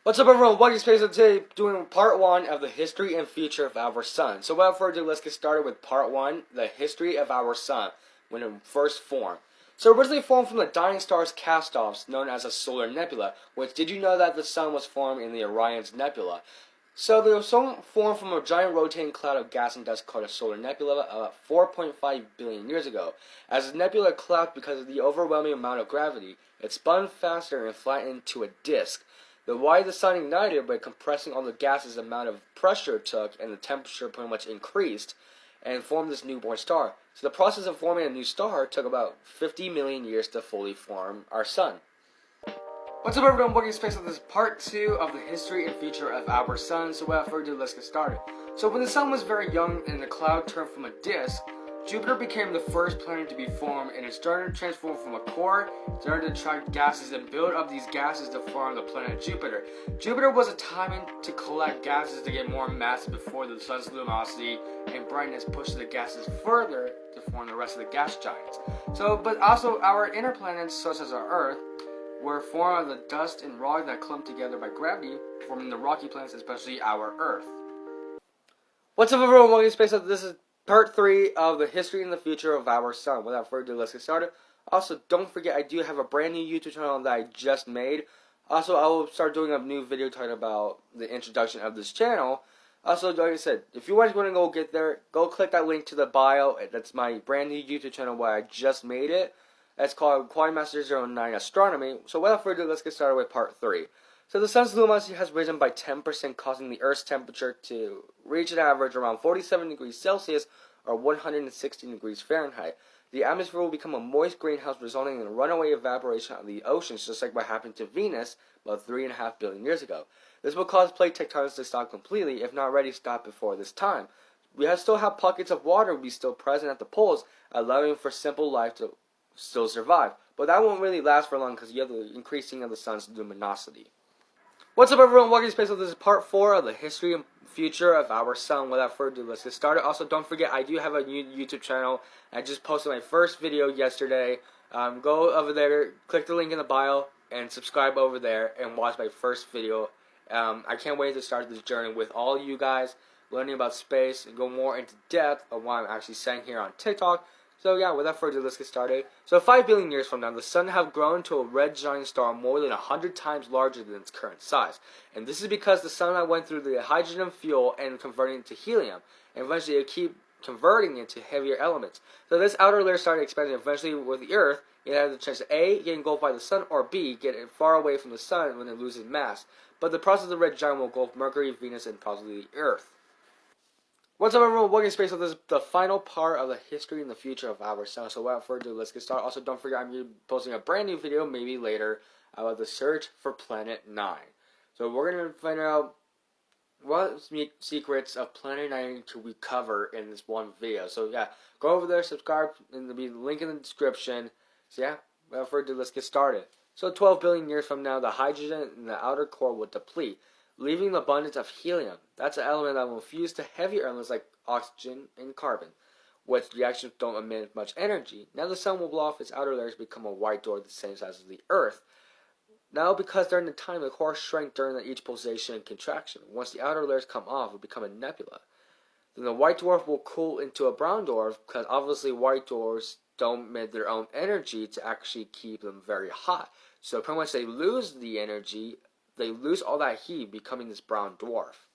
What's up, everyone? Welcome to Space today, doing part 1 of the history and future of our sun. So without further ado, let's get started with part 1, the history of our sun, when it first formed. So originally formed from the dying star's cast-offs, known as a solar nebula, which did you know that the sun was formed in the Orion's Nebula? So they were formed from a giant rotating cloud of gas and dust called a solar nebula about 4.5 billion years ago. As the nebula collapsed because of the overwhelming amount of gravity, it spun faster and flattened into a disk. The why the sun ignited by compressing all the gases, the amount of pressure it took, and the temperature pretty much increased, and formed this newborn star. So the process of forming a new star took about 50 million years to fully form our sun. What's up, everyone? Welcome to Space. This is part 2 of the history and future of our sun. So without further ado, let's get started. So when the sun was very young and the cloud turned from a disk, Jupiter became the first planet to be formed, and it started to transform from a core, started to attract gases and build up these gases to form the planet Jupiter. Jupiter was a timing to collect gases to get more mass before the sun's luminosity and brightness pushed the gases further to form the rest of the gas giants. But also our inner planets, such as our Earth, were formed of the dust and rock that clumped together by gravity, forming the rocky planets, especially our Earth. What's up, everyone? Welcome to Space. This is part 3 of the history and the future of our sun. Without further ado, let's get started. Also, don't forget, I do have a brand new YouTube channel that I just made. Also, I will start doing a new video talking about the introduction of this channel. Also, like I said, if you guys want to go get there, go click that link to the bio. That's my brand new YouTube channel where I just made it. It's called QuantumMaster09 Astronomy. So without further ado, let's get started with part 3. So the sun's luminosity has risen by 10%, causing the Earth's temperature to reach an average around 47 degrees Celsius or 116 degrees Fahrenheit. The atmosphere will become a moist greenhouse, resulting in a runaway evaporation of the oceans, just like what happened to Venus about 3.5 billion years ago. This will cause plate tectonics to stop completely, if not already stopped before this time. We still have pockets of water will be still present at the poles, allowing for simple life to still survive. But that won't really last for long because you have the increasing of the sun's luminosity. What's up, everyone? Welcome to Space. This is part 4 of the history and future of our sun. Without further ado, let's get started. Also, don't forget, I do have a new YouTube channel. I just posted my first video yesterday. Go over there, click the link in the bio, and subscribe over there and watch my first video. I can't wait to start this journey with all you guys, learning about space and go more into depth of what I'm actually saying here on TikTok. So yeah, without further ado, let's get started. So 5 billion years from now, the sun have grown to a red giant star more than 100 times larger than its current size. And this is because the sun went through the hydrogen fuel and converting it to helium. And eventually it keep converting it to heavier elements. So this outer layer started expanding. Eventually with the Earth, it had the chance to A, get engulfed by the sun, or B, get it far away from the sun when it loses mass. But the process of the red giant will engulf Mercury, Venus, and possibly the Earth. What's up, everyone? Welcome to Space. So this is the final part of the history and the future of our sun. So without further ado, let's get started. Also, don't forget, I'm posting a brand new video, maybe later, about the search for Planet 9. So we're going to find out what secrets of Planet 9 can we cover in this one video. So yeah, go over there, subscribe, and there'll be a link in the description. So yeah, without further ado, let's get started. So 12 billion years from now, the hydrogen in the outer core will deplete, leaving the abundance of helium. That's an element that will fuse to heavier elements like oxygen and carbon, which reactions don't emit much energy. Now the sun will blow off its outer layers and become a white dwarf the same size as the Earth. Now, because during the time the core shrank during each pulsation and contraction, once the outer layers come off, it will become a nebula. Then the white dwarf will cool into a brown dwarf, because obviously white dwarfs don't emit their own energy to actually keep them very hot. So pretty much they lose the energy. They lose all that heat, becoming this brown dwarf.